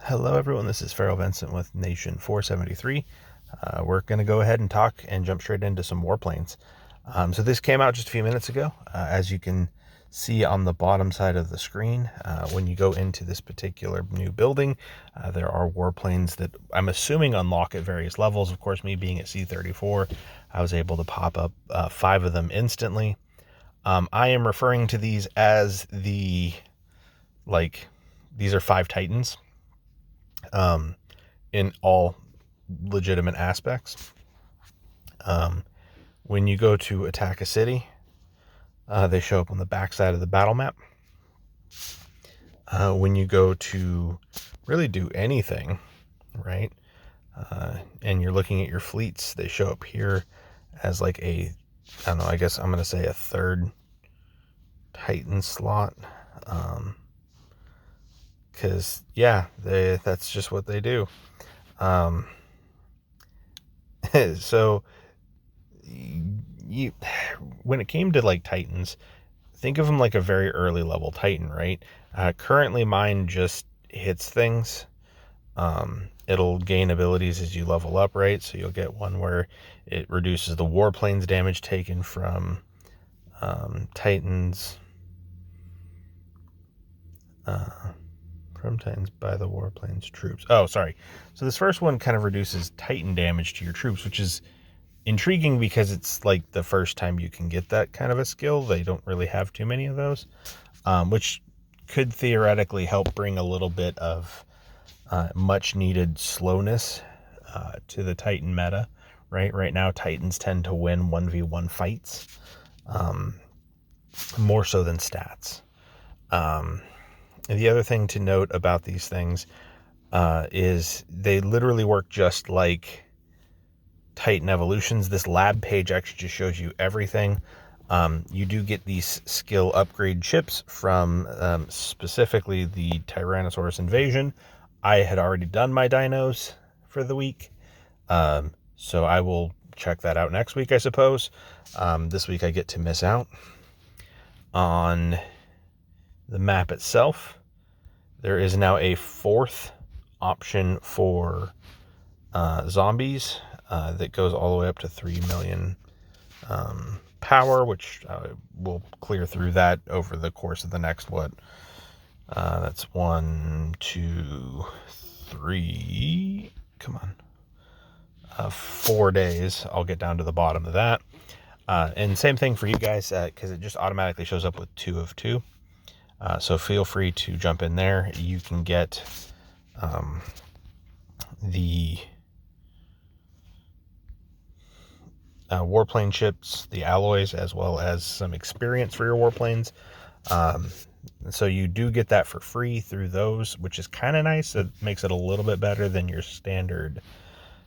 Hello everyone, this is Farrell Vincent with Nation 473. We're going to go ahead and talk and jump straight into some warplanes. So this came out just a few minutes ago. As you can see on the bottom side of the screen, when you go into this particular new building, there are warplanes that I'm assuming unlock at various levels. Of course, me being at C-34, I was able to pop up 5 of them instantly. I am referring to these as these are 5 Titans. In all legitimate aspects. When you go to attack a city, they show up on the backside of the battle map. When you go to really do anything, right, and you're looking at your fleets, they show up here as like I guess I'm going to say a third Titan slot. Because, that's just what they do. So, when it came to, like, Titans, think of them like a very early level Titan, right? Currently, mine just hits things. It'll gain abilities as you level up, right? So you'll get one where it reduces the Warplanes damage taken from Titans. From Titans by the Warplanes troops. Oh, sorry. So this first one kind of reduces Titan damage to your troops, which is intriguing because it's like the first time you can get that kind of a skill. They don't really have too many of those, which could theoretically help bring a little bit of much needed slowness to the Titan meta, right? Right now, Titans tend to win 1v1 fights, more so than stats. The other thing to note about these things is they literally work just like Titan evolutions. This lab page actually just shows you everything. You do get these skill upgrade chips from specifically the Tyrannosaurus invasion. I had already done my dinos for the week, so I will check that out next week, I suppose. This week I get to miss out on the map itself. There is now a 4th option for zombies that goes all the way up to 3 million power, which we'll clear through that over the course of the next, that's 1, 2, 3, 4 days. I'll get down to the bottom of that. And same thing for you guys, because it just automatically shows up with 2 of 2. So feel free to jump in there. You can get the warplane chips, the alloys, as well as some experience for your warplanes. So you do get that for free through those, which is kind of nice. It makes it a little bit better than your standard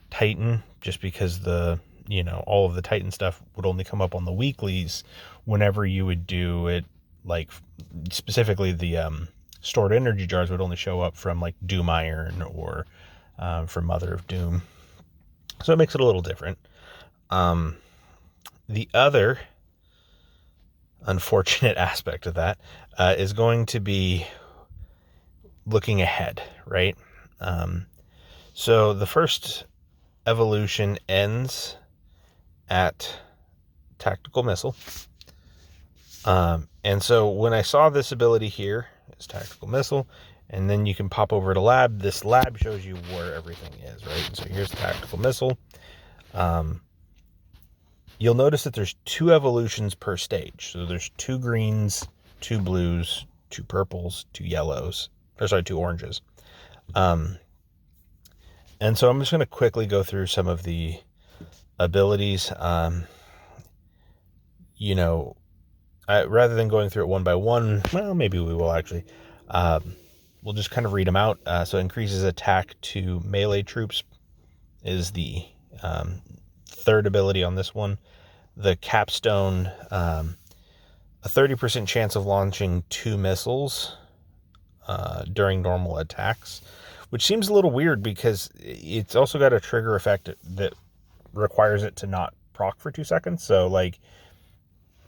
Titan, just because all of the Titan stuff would only come up on the weeklies whenever you would do it. Like specifically the stored energy jars would only show up from like Doom Iron or from Mother of Doom. So it makes it a little different. The other unfortunate aspect of that is going to be looking ahead, right? So the first evolution ends at tactical missile. And so when I saw this ability here, it's tactical missile, and then you can pop over to lab. This lab shows you where everything is, right? And so here's the tactical missile. You'll notice that there's 2 evolutions per stage. So there's 2 greens, 2 blues, 2 purples, 2 yellows, 2 oranges. And so I'm just going to quickly go through some of the abilities. Rather than going through it one by one, well, maybe we will actually. We'll just kind of read them out. So increases attack to melee troops is the 3rd ability on this one. The capstone, a 30% chance of launching 2 missiles during normal attacks, which seems a little weird because it's also got a trigger effect that requires it to not proc for 2 seconds. So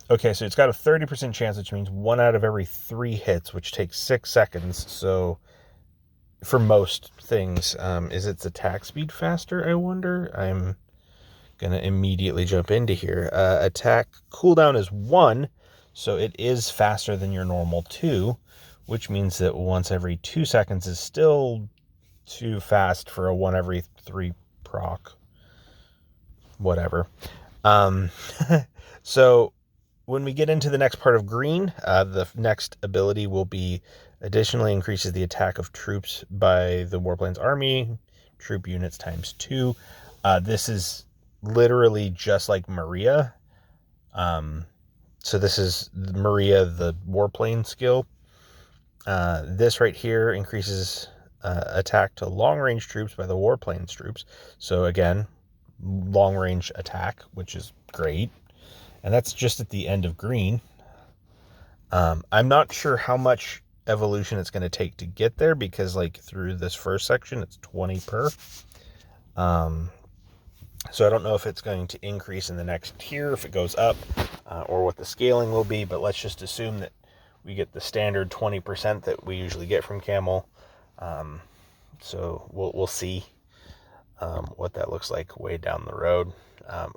okay, so it's got a 30% chance, which means 1 out of every 3 hits, which takes 6 seconds. So for most things. Is its attack speed faster, I wonder? I'm going to immediately jump into here. Attack cooldown is 1, so it is faster than your normal 2, which means that once every 2 seconds is still too fast for a 1 every 3 proc. Whatever. So when we get into the next part of green, the next ability will be additionally increases the attack of troops by the Warplanes army, troop units times 2. This is literally just like Maria. So this is Maria, the Warplane skill. This right here increases attack to long-range troops by the Warplanes troops. So again, long-range attack, which is great. And that's just at the end of green. I'm not sure how much evolution it's going to take to get there, because like through this first section, it's 20 per. So I don't know if it's going to increase in the next tier, if it goes up, or what the scaling will be, but let's just assume that we get the standard 20% that we usually get from Camel. So we'll see what that looks like way down the road.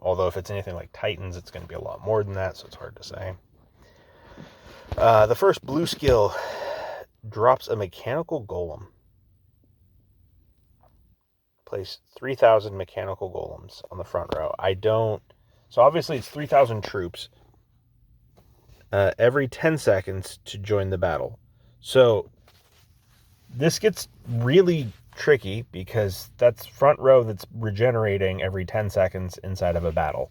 Although if it's anything like Titans, it's going to be a lot more than that, so it's hard to say. The first blue skill drops a mechanical golem. Place 3,000 mechanical golems on the front row. So obviously it's 3,000 troops every 10 seconds to join the battle. So this gets really tricky, because that's front row that's regenerating every 10 seconds inside of a battle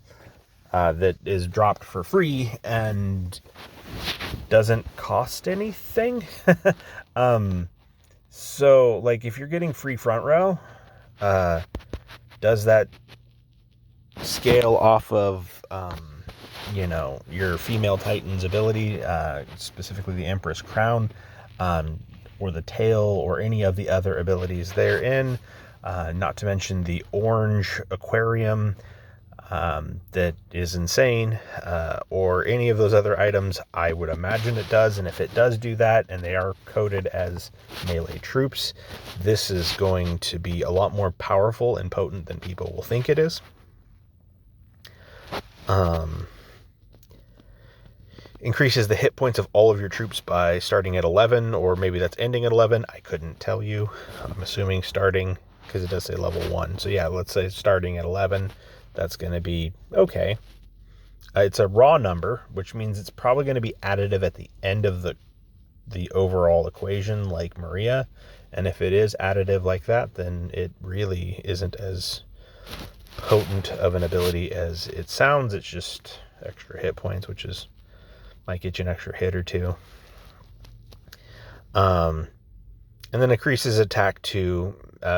that is dropped for free and doesn't cost anything. So like if you're getting free front row, does that scale off of your female Titan's ability, specifically the Empress Crown, or the tail, or any of the other abilities therein, not to mention the orange aquarium that is insane, or any of those other items? I would imagine it does, and if it does do that, and they are coded as melee troops, this is going to be a lot more powerful and potent than people will think it is. Increases the hit points of all of your troops by starting at 11, or maybe that's ending at 11. I couldn't tell you. I'm assuming starting, because it does say level 1. So yeah, let's say starting at 11. That's going to be okay. It's a raw number, which means it's probably going to be additive at the end of the overall equation, like Maria. And if it is additive like that, then it really isn't as potent of an ability as it sounds. It's just extra hit points, which is might get you an extra hit or 2. And then increases attack to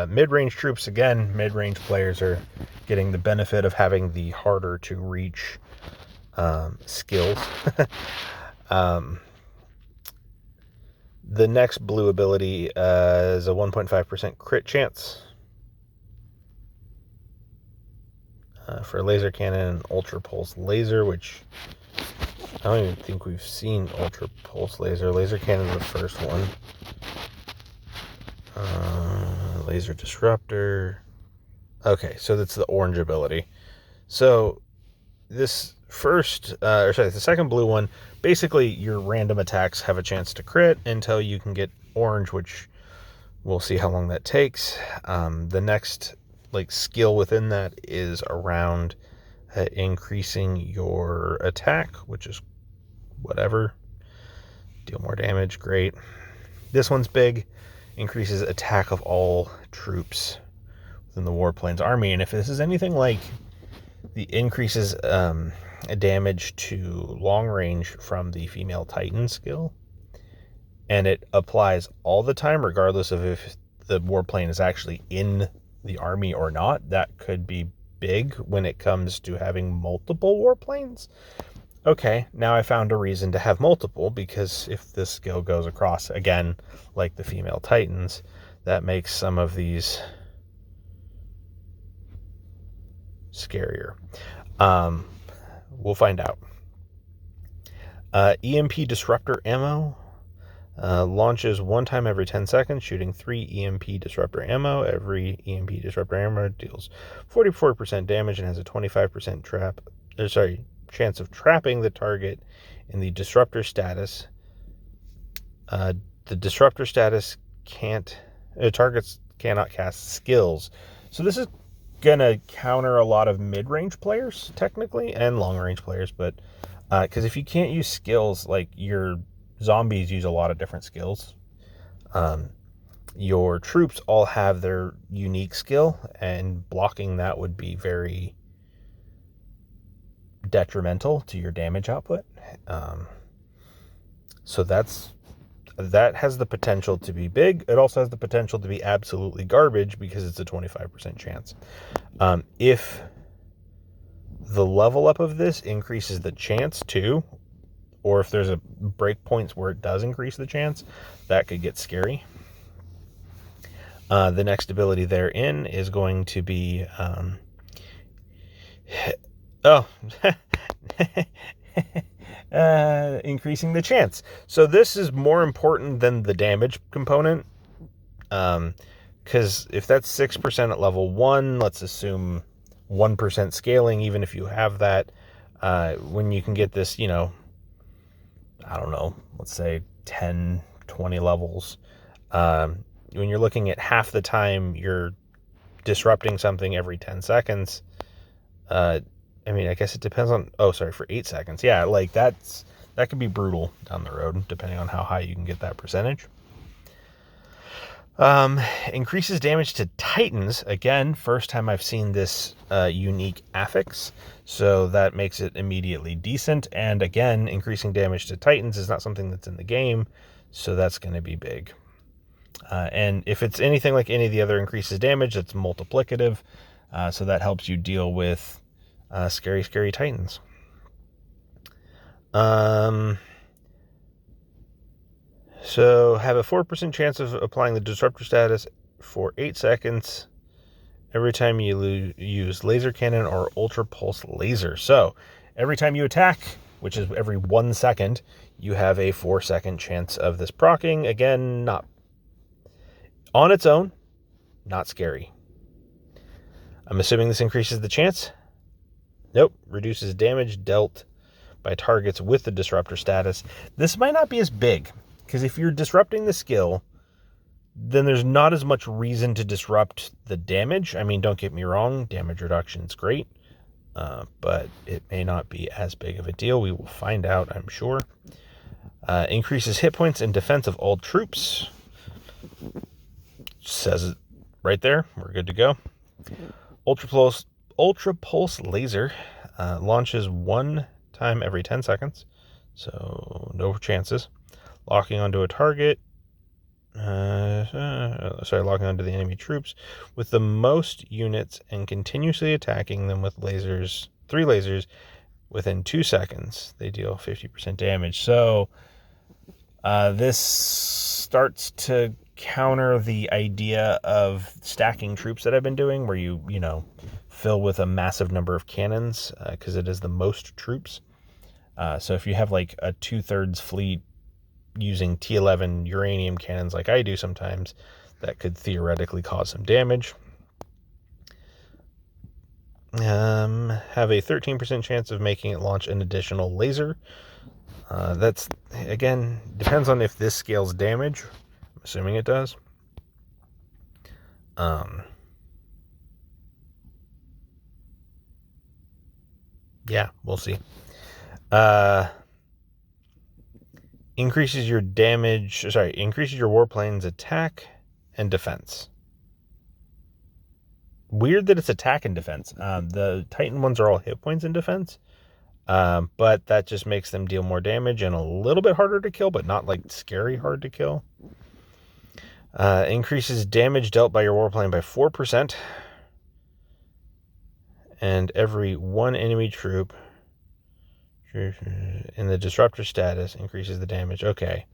mid-range troops. Again, mid-range players are getting the benefit of having the harder to reach skills. The next blue ability is a 1.5% crit chance for laser cannon and ultra pulse laser, which I don't even think we've seen ultra pulse laser. Laser cannon is the first one. Laser disruptor. Okay, so that's the orange ability. So this the second blue one, basically your random attacks have a chance to crit until you can get orange, which we'll see how long that takes. The next skill within that is around increasing your attack, which is whatever. Deal more damage, great. This one's big. Increases attack of all troops within the Warplanes army. And if this is anything like the increases damage to long range from the female Titan skill, and it applies all the time, regardless of if the Warplane is actually in the army or not, that could be big when it comes to having multiple Warplanes. Okay, now I found a reason to have multiple, because if this skill goes across, again, like the female Titans, that makes some of these scarier. We'll find out. EMP disruptor ammo. Launches one time every 10 seconds, shooting 3 EMP disruptor ammo. Every EMP disruptor ammo deals 44% damage and has a 25% chance of trapping the target in the disruptor status. The disruptor status targets cannot cast skills. So this is gonna counter a lot of mid-range players, technically, and long-range players, but because if you can't use skills, like your zombies use a lot of different skills. Your troops all have their unique skill, and blocking that would be very detrimental to your damage output. So that has the potential to be big. It also has the potential to be absolutely garbage because it's a 25% chance. If the level up of this increases the chance too, or if there's a breakpoints where it does increase the chance, that could get scary. The next ability therein is going to be increasing the chance. So this is more important than the damage component, because if that's 6% at level 1, let's assume 1% scaling, even if you have that, when you can get this, I don't know, let's say 10, 20 levels, when you're looking at half the time you're disrupting something every 10 seconds, I guess it depends on, for 8 seconds. Yeah, like that could be brutal down the road, depending on how high you can get that percentage. Increases damage to Titans. Again, first time I've seen this unique affix, so that makes it immediately decent. And again, increasing damage to Titans is not something that's in the game, so that's going to be big. And if it's anything like any of the other increases damage, it's multiplicative, so that helps you deal with scary Titans. So have a 4% chance of applying the disruptor status for 8 seconds every time you use laser cannon or ultra pulse laser. So every time you attack, which is every 1 second, you have a 4-second chance of this proccing. Again, not on its own, not scary. I'm assuming this increases the chance. Nope, reduces damage dealt by targets with the disruptor status. This might not be as big, because if you're disrupting the skill, then there's not as much reason to disrupt the damage. I mean, don't get me wrong, damage reduction is great, but it may not be as big of a deal. We will find out, I'm sure. Increases hit points and defense of all troops. Says it right there. We're good to go. Ultra pulse laser launches one time every 10 seconds, so no chances. Locking onto a target, locking onto the enemy troops with the most units and continuously attacking them with 3 lasers within 2 seconds. They deal 50% damage. So this starts to counter the idea of stacking troops that I've been doing, where you fill with a massive number of cannons, because it is the most troops. So if you have like a 2/3 fleet using T11 uranium cannons like I do sometimes, that could theoretically cause some damage. Have a 13% chance of making it launch an additional laser. That's, again, depends on if this scales damage. I'm assuming it does. Yeah, we'll see. Increases your warplanes attack and defense. Weird that it's attack and defense. The Titan ones are all hit points and defense, but that just makes them deal more damage and a little bit harder to kill, but not like scary hard to kill. Increases damage dealt by your warplane by 4%, and every 1 enemy troop in the disruptor status increases the damage. Okay,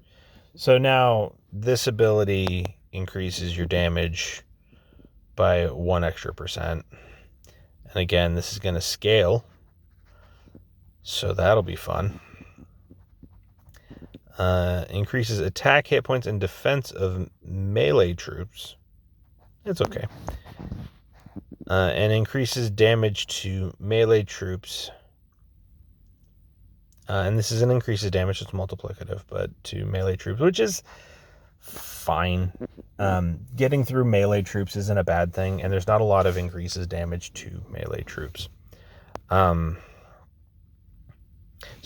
so now this ability increases your damage by 1 extra percent, and again, this is going to scale, so that'll be fun. Increases attack, hit points, and defense of melee troops. It's okay. And increases damage to melee troops. And this is an increases damage, it's multiplicative, but to melee troops, which is fine. Getting through melee troops isn't a bad thing, and there's not a lot of increases damage to melee troops. So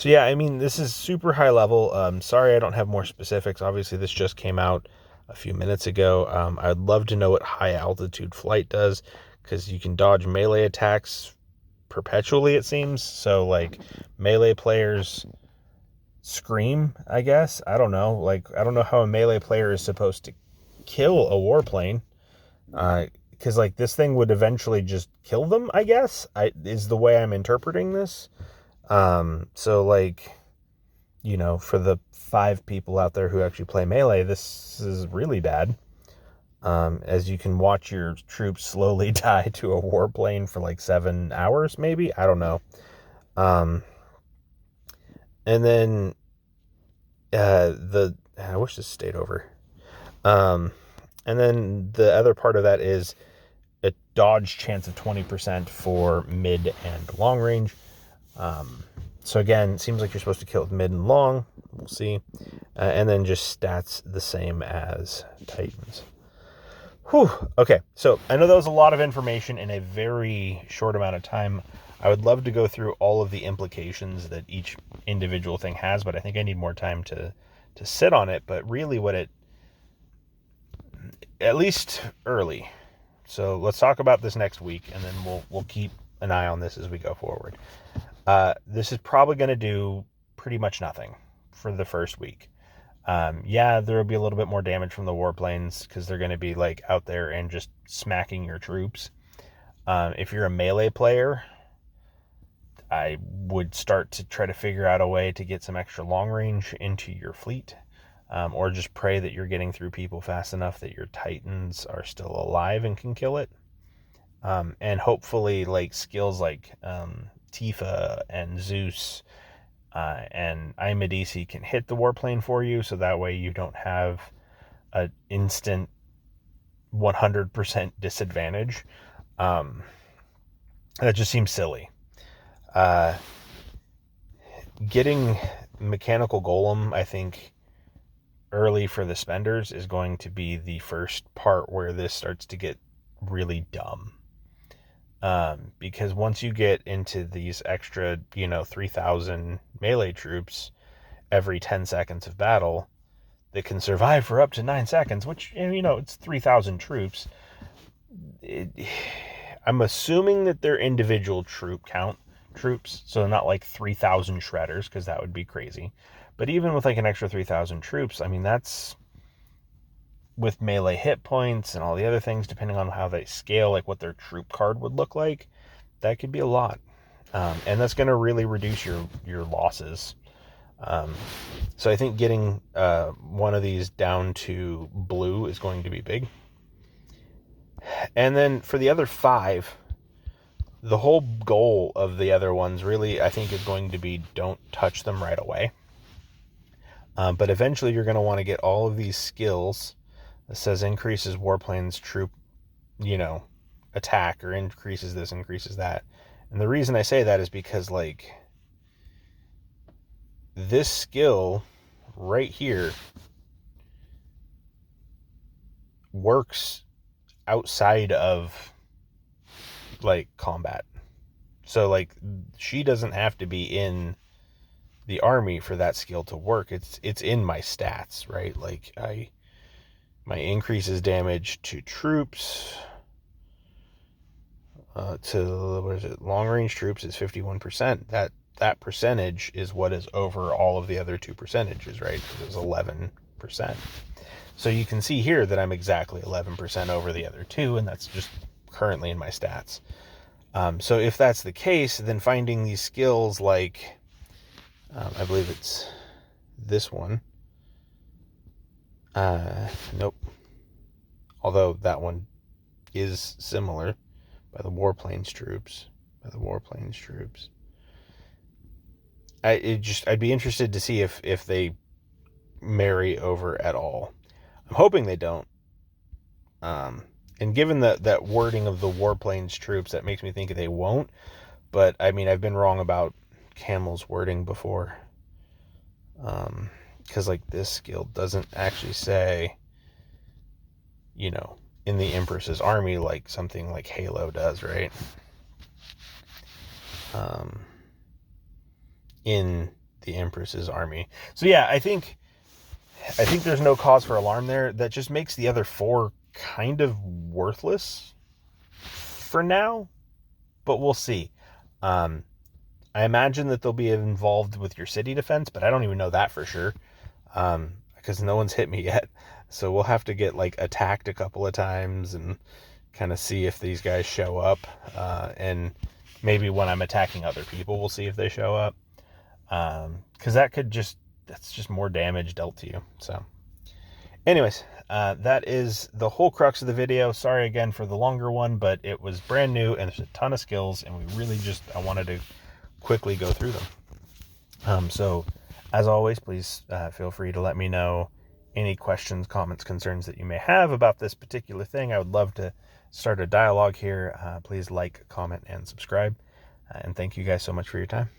yeah, I mean, this is super high level. Sorry I don't have more specifics. Obviously, this just came out a few minutes ago. I'd love to know what high altitude flight does, because you can dodge melee attacks perpetually, it seems. So, like, melee players scream, I guess. I don't know. Like, I don't know how a melee player is supposed to kill a warplane. Because, like, this thing would eventually just kill them, I guess, is the way I'm interpreting this. So, like, you know, for the 5 people out there who actually play melee, this is really bad. As you can watch your troops slowly die to a warplane for like 7 hours, maybe? I don't know. And then, I wish this stayed over. And then the other part of that is a dodge chance of 20% for mid and long range. So again, it seems like you're supposed to kill with mid and long. We'll see. And then just stats the same as Titans. Whew. Okay, so I know that was a lot of information in a very short amount of time. I would love to go through all of the implications that each individual thing has, but I think I need more time to sit on it. But really what it, at least early. So let's talk about this next week, and then we'll keep an eye on this as we go forward. This is probably going to do pretty much nothing for the first week. Yeah, there will be a little bit more damage from the warplanes because they're going to be like out there and just smacking your troops. If you're a melee player, I would start to try to figure out a way to get some extra long range into your fleet, or just pray that you're getting through people fast enough that your Titans are still alive and can kill it. And hopefully, like, skills like Tifa and Zeus and Imedisi can hit the warplane for you, so that way you don't have an instant 100% disadvantage. That just seems silly. Getting Mechanical Golem, I think, early for the spenders is going to be the first part where this starts to get really dumb. Because once you get into these extra, 3,000 melee troops every 10 seconds of battle that can survive for up to 9 seconds, which, it's 3,000 troops. I'm assuming that they're individual troop count troops, so not like 3,000 shredders, because that would be crazy. But even with like an extra 3,000 troops, I mean, that's with melee hit points and all the other things, depending on how they scale, like what their troop card would look like, that could be a lot. And that's going to really reduce your losses. So I think getting one of these down to blue is going to be big. And then for the other 5, the whole goal of the other ones really, I think, is going to be don't touch them right away. But eventually you're going to want to get all of these skills that says increases warplanes troop, attack, or increases this, increases that. And the reason I say that is because, like, this skill right here works outside of, like, combat. So, like, she doesn't have to be in the army for that skill to work. It's in my stats, right? Like, my increases damage to troops, to long range troops is 51%. That percentage is what is over all of the other 2 percentages, right? It was 11%. So you can see here that I'm exactly 11% over the other 2, and that's just currently in my stats. So if that's the case, then finding these skills like, I believe it's this one. Nope. Although that one is similar, by the Warplanes troops. I'd be interested to see if they marry over at all. I'm hoping they don't. And given that wording of the Warplanes troops, that makes me think they won't. But, I mean, I've been wrong about Camel's wording before. Because, like, this guild doesn't actually say, you know, in the Empress's army like something like Halo does, right? In the Empress's army. So, yeah, I think there's no cause for alarm there. That just makes the other 4 kind of worthless for now, but we'll see. I imagine that they'll be involved with your city defense, but I don't even know that for sure, because no one's hit me yet. So we'll have to get like attacked a couple of times and kind of see if these guys show up, and maybe when I'm attacking other people, we'll see if they show up, because that's just more damage dealt to you. So anyways, that is the whole crux of the video. Sorry again for the longer one, but it was brand new and there's a ton of skills, and I wanted to quickly go through them. So as always, please feel free to let me know any questions, comments, concerns that you may have about this particular thing. I would love to start a dialogue here. Please like, comment, and subscribe. And thank you guys so much for your time.